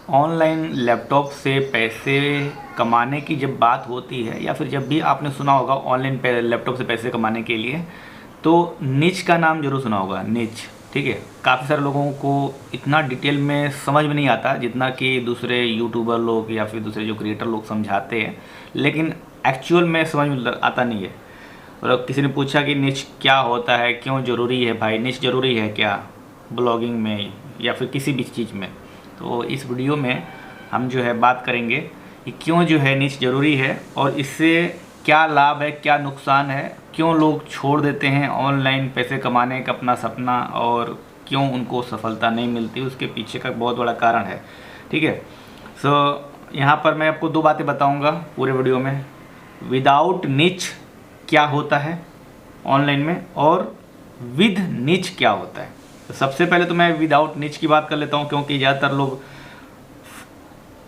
Online laptop से पैसे कमाने की जब बात होती है या फिर जब भी आपने सुना होगा ऑनलाइन लैपटॉप से पैसे कमाने के लिए, तो निच का नाम जरूर सुना होगा, निच। ठीक है, काफ़ी सारे लोगों को इतना डिटेल में समझ में नहीं आता जितना कि दूसरे यूट्यूबर लोग या फिर दूसरे जो क्रिएटर लोग समझाते हैं, लेकिन एक्चुअल में समझ में आता नहीं है। और किसी ने पूछा कि निच क्या होता है, क्यों ज़रूरी है भाई, निच ज़रूरी है क्या ब्लॉगिंग में या फिर किसी भी चीज़ में। तो इस वीडियो में हम जो है बात करेंगे कि क्यों जो है निच ज़रूरी है और इससे क्या लाभ है, क्या नुकसान है, क्यों लोग छोड़ देते हैं ऑनलाइन पैसे कमाने का अपना सपना और क्यों उनको सफलता नहीं मिलती, उसके पीछे का बहुत बड़ा कारण है। ठीक है, यहाँ पर मैं आपको दो बातें बताऊंगा पूरे वीडियो में। विदाउट निच क्या होता है ऑनलाइन में और विद निच क्या होता है। तो सबसे पहले तो मैं विदाउट निच की बात कर लेता हूँ, क्योंकि ज़्यादातर लोग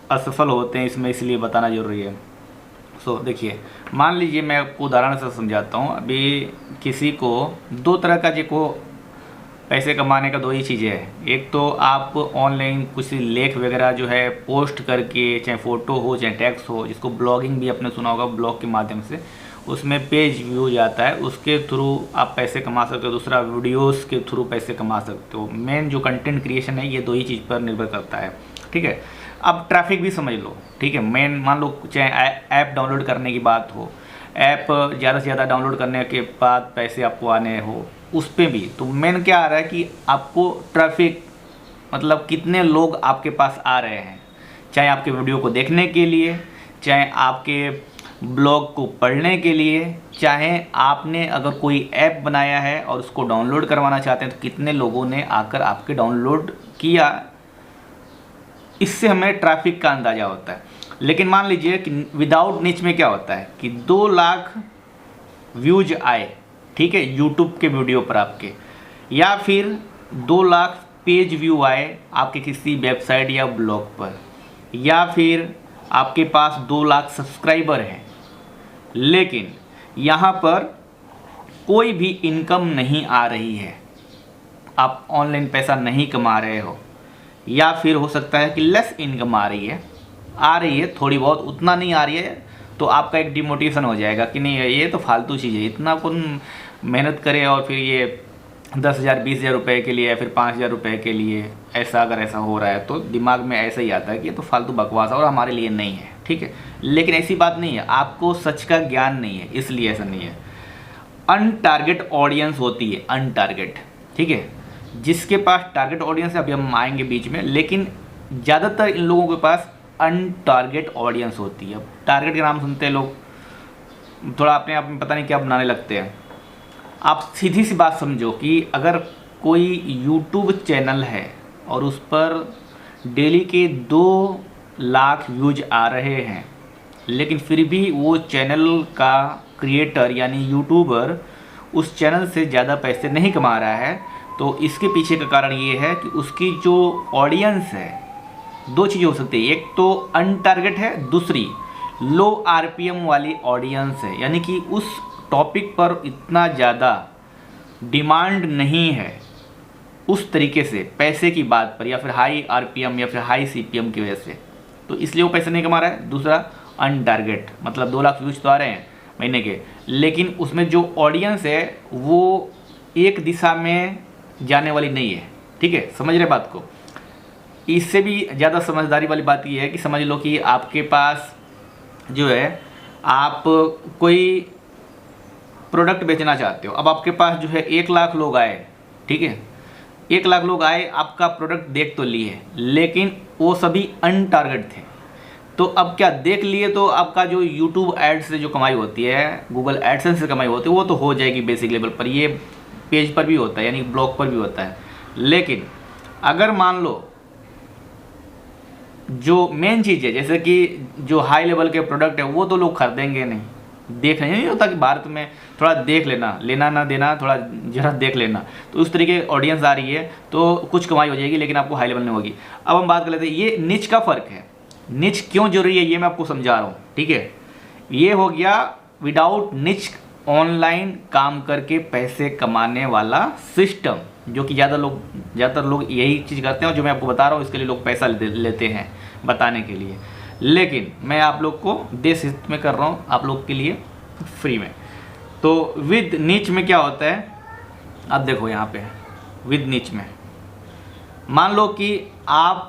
असफल होते हैं इसमें, इसलिए बताना जरूरी है। देखिए, मान लीजिए मैं आपको उदाहरण से समझाता हूँ। अभी किसी को दो तरह का जो पैसे कमाने का दो ही चीज़ें हैं। एक तो आप ऑनलाइन कुछ लेख वगैरह जो है पोस्ट करके, चाहे फ़ोटो हो चाहे टेक्स्ट हो, जिसको ब्लॉगिंग भी आपने सुना होगा, ब्लॉग के माध्यम से उसमें पेज व्यू जाता है, उसके थ्रू आप पैसे कमा सकते हो। दूसरा, वीडियोस के थ्रू पैसे कमा सकते हो। मेन जो कंटेंट क्रिएशन है ये दो ही चीज़ पर निर्भर करता है। ठीक है, अब ट्रैफिक भी समझ लो। ठीक है, मेन मान लो चाहे ऐप डाउनलोड करने की बात हो, ऐप ज़्यादा से ज़्यादा डाउनलोड करने के बाद पैसे आपको आने हो, उस पर भी तो मेन क्या आ रहा है कि आपको ट्रैफिक मतलब कितने लोग आपके पास आ रहे हैं, चाहे आपके वीडियो को देखने के लिए, चाहे आपके ब्लॉग को पढ़ने के लिए, चाहे आपने अगर कोई ऐप बनाया है और उसको डाउनलोड करवाना चाहते हैं तो कितने लोगों ने आकर आपके डाउनलोड किया, इससे हमें ट्रैफिक का अंदाज़ा होता है। लेकिन मान लीजिए कि विदाउट निच में क्या होता है कि 2 लाख व्यूज आए, ठीक है, यूट्यूब के वीडियो पर आपके, या फिर 2 लाख पेज व्यू आए आपके किसी वेबसाइट या ब्लॉग पर, या फिर आपके पास 2 लाख सब्सक्राइबर हैं लेकिन यहाँ पर कोई भी इनकम नहीं आ रही है, आप ऑनलाइन पैसा नहीं कमा रहे हो, या फिर हो सकता है कि लेस इनकम आ रही है थोड़ी बहुत, उतना नहीं आ रही है, तो आपका एक डिमोटिवेशन हो जाएगा कि नहीं ये तो फालतू चीज़ है, इतना कौन मेहनत करे और फिर ये 10,000 20,000 रुपये के लिए या फिर 5,000 रुपये के लिए ऐसा अगर ऐसा हो रहा है तो दिमाग में ऐसा ही आता है कि ये तो फालतू बकवास है और हमारे लिए नहीं है। ठीक है, लेकिन ऐसी बात नहीं है, आपको सच का ज्ञान नहीं है इसलिए ऐसा नहीं है। अनटारगेट ऑडियंस होती है, अनटारगेट। ठीक है, जिसके पास टारगेट ऑडियंस है, अभी हम आएंगे बीच में, लेकिन ज़्यादातर इन लोगों के पास अनटारगेट ऑडियंस होती है। अब टारगेट के नाम सुनते हैं लोग थोड़ा अपने आप में पता नहीं क्या बनाने लगते हैं। आप सीधी सी बात समझो कि अगर कोई यूट्यूब चैनल है और उस पर डेली के 2 लाख व्यूज आ रहे हैं, लेकिन फिर भी वो चैनल का क्रिएटर यानी यूट्यूबर उस चैनल से ज़्यादा पैसे नहीं कमा रहा है, तो इसके पीछे का कारण ये है कि उसकी जो ऑडियंस है, 2 चीज़ें हो सकती है, एक तो अनटारगेट है, दूसरी लो आरपीएम वाली ऑडियंस है, यानी कि उस टॉपिक पर इतना ज़्यादा डिमांड नहीं है उस तरीके से पैसे की बात पर, या फिर हाई आरपीएम या फिर हाई सीपीएम की वजह से, तो इसलिए वो पैसे नहीं कमा रहा है। दूसरा अनटारगेट, मतलब 2 लाख व्यूज तो आ रहे हैं महीने के, लेकिन उसमें जो ऑडियंस है वो एक दिशा में जाने वाली नहीं है। ठीक है, समझ रहे बात को। इससे भी ज़्यादा समझदारी वाली बात ये है कि समझ लो कि आपके पास जो है, आप कोई प्रोडक्ट बेचना चाहते हो, अब आपके पास जो है 1 लाख लोग आए, ठीक है, 1 लाख लोग आए, आपका प्रोडक्ट देख तो लिए, लेकिन वो सभी अनटारगेट थे। तो अब क्या देख लिए तो आपका जो यूट्यूब एड्स से जो कमाई होती है, गूगल एडसेंस से कमाई होती है, वो तो हो जाएगी बेसिक लेवल पर, ये पेज पर भी होता है यानी ब्लॉग पर भी होता है। लेकिन अगर मान लो जो मेन चीज़ है, जैसे कि जो हाई लेवल के प्रोडक्ट है, वो तो लोग खरीदेंगे नहीं, देख नहीं होता कि भारत में थोड़ा देख लेना, लेना ना देना, थोड़ा जरा देख लेना, तो उस तरीके ऑडियंस आ रही है तो कुछ कमाई हो जाएगी, लेकिन आपको हाई लेवल नहीं होगी। अब हम बात कर लेते हैं ये निच का फ़र्क है। निच क्यों जरूरी है ये मैं आपको समझा रहा हूँ। ठीक है, ये हो गया विदाउट निच ऑनलाइन काम करके पैसे कमाने वाला सिस्टम, जो कि ज़्यादातर लोग यही चीज़ करते हैं, और जो मैं आपको बता रहा हूँ इसके लिए लोग पैसा लेते हैं। बताने के लिए, लेकिन मैं आप लोग को देश हित में कर रहा हूँ, आप लोग के लिए फ्री में। तो विद नीच में क्या होता है, अब देखो यहाँ पे विद नीच में मान लो कि आप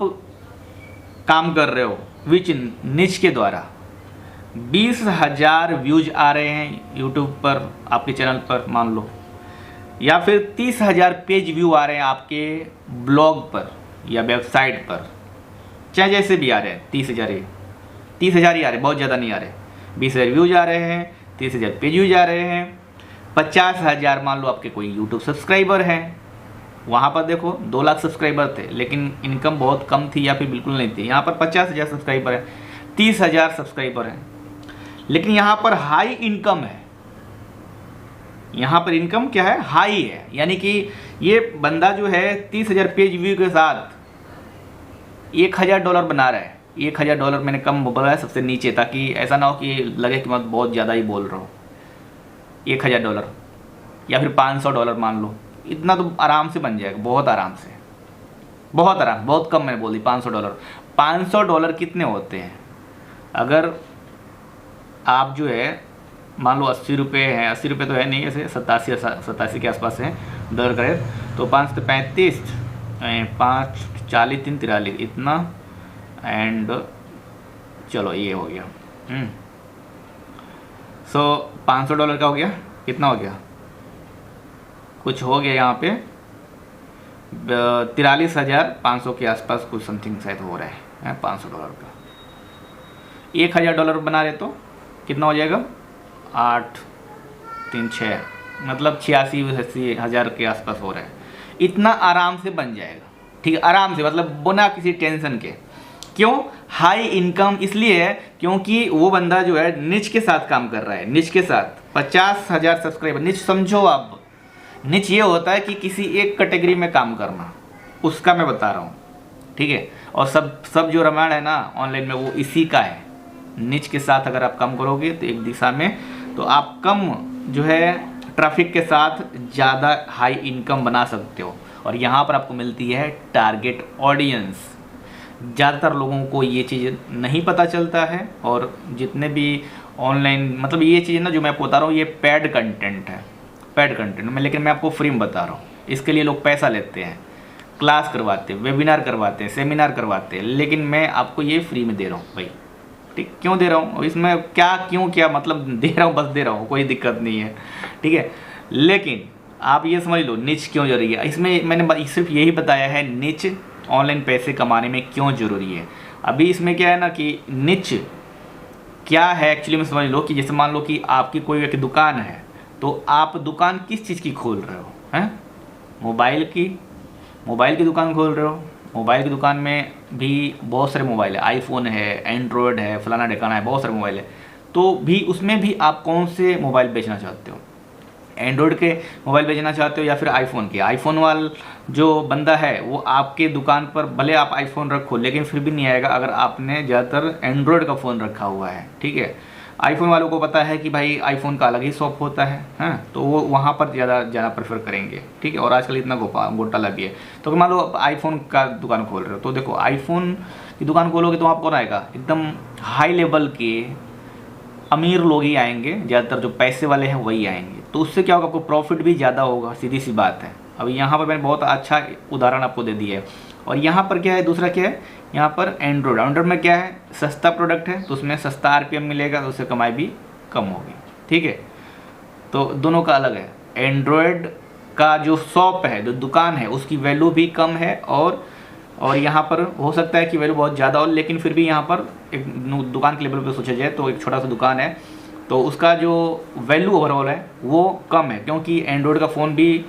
काम कर रहे हो विच नीच के द्वारा 20,000 व्यूज आ रहे हैं यूट्यूब पर आपके चैनल पर मान लो, या फिर 30,000 पेज व्यू आ रहे हैं आपके ब्लॉग पर या वेबसाइट पर, चाहे जैसे भी आ रहे हैं। 30,000 ही आ रहे, बहुत ज़्यादा नहीं आ रहे। 20,000 व्यूज आ रहे हैं, 30,000 पेज व्यूज आ रहे हैं, 50,000 मान लो आपके कोई यूट्यूब सब्सक्राइबर हैं। वहाँ पर देखो 2 लाख सब्सक्राइबर थे लेकिन इनकम बहुत कम थी या फिर बिल्कुल नहीं थी। यहाँ पर 50,000 सब्सक्राइबर है, 30,000 सब्सक्राइबर हैं, लेकिन यहाँ पर हाई इनकम है। यहाँ पर इनकम क्या है, हाई है, यानी कि ये बंदा जो है 30,000 पेज व्यू के साथ $1,000 बना रहा है। $1,000 मैंने कम बोला है सबसे नीचे, ताकि ऐसा ना हो कि लगे कि मैं बहुत ज़्यादा ही बोल रहा हूँ। $1,000 या फिर $500 मान लो, इतना तो आराम से बन जाएगा, बहुत आराम से, बहुत आराम, बहुत कम मैंने बोल दी $500। $500 कितने होते हैं, अगर आप जो है मान लो 80 रुपये हैं, 80 रुपये तो है नहीं, ऐसे 87 के आसपास है डॉलर का रेट, तो 5 से 35, 5 40 3 43 इतना, एंड चलो ये हो गया। सो $500 का हो गया, कितना हो गया, कुछ हो गया यहाँ पे 43,500 के आसपास कुछ समथिंग शायद हो रहा है $500 का। $1,000 बना रहे तो कितना हो जाएगा, 8 3 6, मतलब 86,000 के आसपास हो रहा है। इतना आराम से बन जाएगा, ठीक है, आराम से, मतलब बिना किसी टेंशन के। क्यों हाई इनकम, इसलिए है क्योंकि वो बंदा जो है निच के साथ काम कर रहा है, निच के साथ 50,000 सब्सक्राइबर। निच समझो आप, निच ये होता है कि किसी एक कैटेगरी में काम करना, उसका मैं बता रहा हूँ, ठीक है। और सब जो रामायण है ना ऑनलाइन में, वो इसी का है। निच के साथ अगर आप काम करोगे तो एक दिशा में, तो आप कम जो है ट्रैफिक के साथ ज़्यादा हाई इनकम बना सकते हो। और यहाँ पर आपको मिलती है टारगेट ऑडियंस। ज़्यादातर लोगों को ये चीज़ नहीं पता चलता है, और जितने भी ऑनलाइन, मतलब ये चीज़ ना जो मैं आपको बता रहा हूँ, ये पेड कंटेंट है, पेड कंटेंट में, लेकिन मैं आपको फ्री में बता रहा हूँ। इसके लिए लोग पैसा लेते हैं, क्लास करवाते हैं, वेबिनार करवाते हैं, सेमिनार करवाते हैं, लेकिन मैं आपको ये फ्री में दे रहा हूँ भाई, ठीक। क्यों दे रहा हूँ, इसमें क्या मतलब दे रहा हूँ, बस दे रहा हूँ, कोई दिक्कत नहीं है, ठीक है। लेकिन आप ये समझ लो निच क्यों जरूरी है। इसमें मैंने सिर्फ यही बताया है निच ऑनलाइन पैसे कमाने में क्यों ज़रूरी है। अभी इसमें क्या है ना कि निच क्या है एक्चुअली में समझ लो कि जैसे मान लो कि आपकी कोई एक दुकान है, तो आप दुकान किस चीज़ की खोल रहे हो, हैं, मोबाइल की दुकान खोल रहे हो। मोबाइल की दुकान में भी बहुत सारे मोबाइल है, आईफोन है, एंड्रॉयड है, फलाना ढिकाना है, बहुत सारे मोबाइल है। तो भी उसमें भी आप कौन से मोबाइल बेचना चाहते हो, एंड्रॉयड के मोबाइल बेचना चाहते हो या फिर आईफोन के। आईफोन वाला जो बंदा है वो आपके दुकान पर भले आप आईफोन रखो, लेकिन फिर भी नहीं आएगा अगर आपने ज़्यादातर एंड्रॉयड का फ़ोन रखा हुआ है, ठीक है। आईफोन वालों को पता है कि भाई आईफोन का अलग ही शॉप होता है, हाँ, तो वो वहाँ पर ज़्यादा जाना प्रेफर करेंगे, ठीक है। और आजकल इतना घोटाला भी है। तो मान लो आप आईफोन का दुकान खोल रहे हो, तो देखो आईफोन की दुकान खोलोगे तो वहाँ कौन आएगा, एकदम हाई लेवल के अमीर लोग ही आएंगे, ज़्यादातर जो पैसे वाले हैं वही आएंगे। तो उससे क्या होगा, आपको प्रॉफिट भी ज़्यादा होगा, सीधी सी बात है। अब यहाँ पर मैंने बहुत अच्छा उदाहरण आपको दे दिया है। और यहाँ पर क्या है, दूसरा क्या है, यहाँ पर एंड्रॉयड में क्या है, सस्ता प्रोडक्ट है, तो उसमें सस्ता RPM मिलेगा, तो उससे कमाई भी कम होगी, ठीक है। तो दोनों का अलग है। एंड्रॉयड का जो शॉप है, जो दुकान है, उसकी वैल्यू भी कम है, और यहाँ पर हो सकता है कि वैल्यू बहुत ज़्यादा हो, लेकिन फिर भी यहाँ पर एक दुकान के लेवल पे सोचा जाए तो एक छोटा सा दुकान है, तो उसका जो वैल्यू ओवरऑल है वो कम है, क्योंकि एंड्रॉयड का फ़ोन भी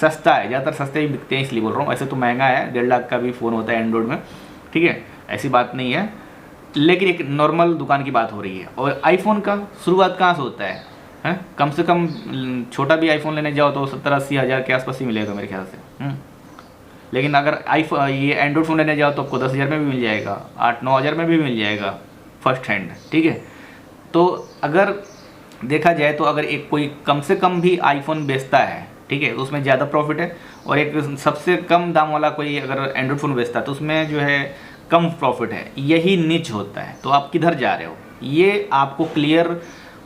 सस्ता है, ज़्यादातर सस्ते ही बिकते हैं, इसलिए बोल रहा हूँ। ऐसे तो महंगा है, 1.5 लाख का भी फ़ोन होता है एंड्रॉयड में, ठीक है, ऐसी बात नहीं है, लेकिन एक नॉर्मल दुकान की बात हो रही है। और आईफोन का शुरुआत कहाँ से होता है, कम से कम छोटा भी आईफोन लेने जाओ तो 70-80 हज़ार के आसपास ही मिलेगा मेरे ख्याल से, लेकिन अगर ये एंड्रॉयड फ़ोन लेने जाओ तो आपको 10,000 में भी मिल जाएगा, 8-9 हज़ार में भी मिल जाएगा फर्स्ट हैंड, ठीक है। तो अगर देखा जाए तो अगर एक कोई कम से कम भी आईफोन बेचता है, ठीक है, तो उसमें ज़्यादा प्रॉफिट है। और एक सबसे कम दाम वाला कोई अगर एंड्रॉयड फ़ोन बेचता है तो उसमें जो है कम प्रॉफिट है, यही निच होता है। तो आप किधर जा रहे हो, ये आपको क्लियर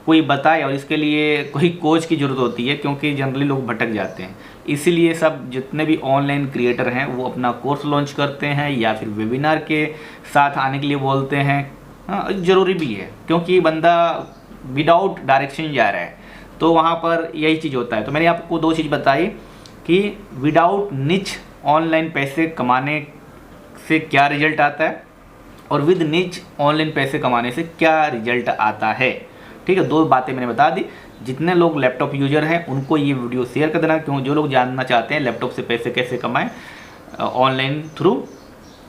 कोई बताए, और इसके लिए कोई कोच की ज़रूरत होती है, क्योंकि जनरली लोग भटक जाते हैं। इसीलिए सब जितने भी ऑनलाइन क्रिएटर हैं वो अपना कोर्स लॉन्च करते हैं या फिर वेबिनार के साथ आने के लिए बोलते हैं। हाँ, ज़रूरी भी है, क्योंकि बंदा विदाउट डायरेक्शन जा रहा है, तो वहाँ पर यही चीज़ होता है। तो मैंने आपको 2 चीज़ बताई कि विदाउट निच ऑनलाइन पैसे कमाने से क्या रिजल्ट आता है, और विद निच ऑनलाइन पैसे कमाने से क्या रिजल्ट आता है। ठीक है, 2 बातें मैंने बता दी। जितने लोग लैपटॉप यूजर हैं उनको ये वीडियो शेयर कर देना, क्यों जो लोग जानना चाहते हैं लैपटॉप से पैसे कैसे कमाएं ऑनलाइन थ्रू,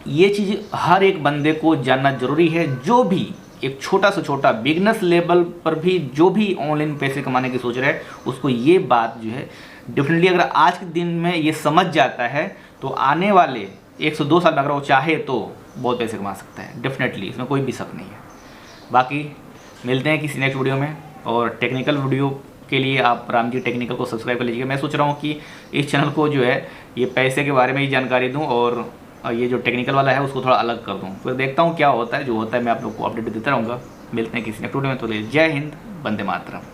ये चीज़ हर एक बंदे को जानना जरूरी है। जो भी एक छोटा से छोटा बिगनर्स लेवल पर भी जो भी ऑनलाइन पैसे कमाने की सोच रहा है, उसको ये बात जो है डेफिनेटली, अगर आज के दिन में ये समझ जाता है तो आने वाले 1 से 2 साल में अगर वो चाहे तो बहुत पैसे कमा सकता है डेफिनेटली, इसमें कोई भी शक नहीं है। बाकी मिलते हैं किसी नेक्स्ट वीडियो में, और टेक्निकल वीडियो के लिए आप राम जी टेक्निकल को सब्सक्राइब कर लीजिएगा। मैं सोच रहा हूँ कि इस चैनल को जो है ये पैसे के बारे में ही जानकारी दूँ, और ये जो टेक्निकल वाला है उसको थोड़ा अलग कर दूँ। फिर देखता हूँ क्या होता है, जो होता है मैं आप लोग को अपडेट देता रहूँगा। मिलते हैं किसी नेक्स्ट वीडियो में, तो जय हिंद, वंदे मातरम।